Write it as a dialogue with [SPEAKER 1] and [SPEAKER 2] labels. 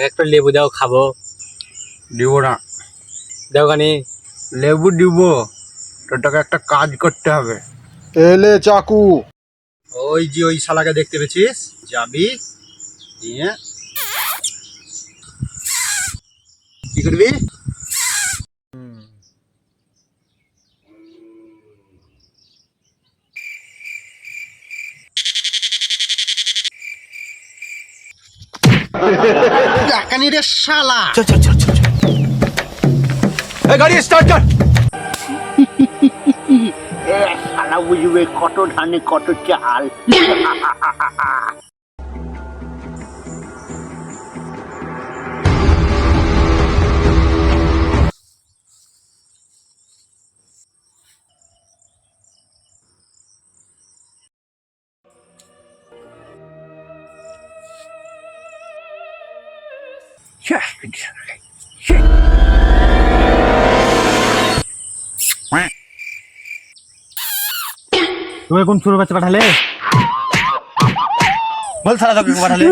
[SPEAKER 1] একটা লেবু দাও খাবো।
[SPEAKER 2] দিব না।
[SPEAKER 1] দাও কানি।
[SPEAKER 2] লেবু দিব, তোটাকে একটা কাজ করতে হবে।
[SPEAKER 3] এলে চাকু।
[SPEAKER 2] ওই যে ওই শালাকে দেখতে পেয়েছিস, যাবি নিয়ে কি করবি? কানি রে শালা।
[SPEAKER 3] গাড়ি স্টার্ট কর।
[SPEAKER 4] শালা বুঝবে কত ধানে কত চাল।
[SPEAKER 1] তুমি কোন ছোট বাচ্চা পাঠালে?
[SPEAKER 2] বল শালা তোকে পাঠালে।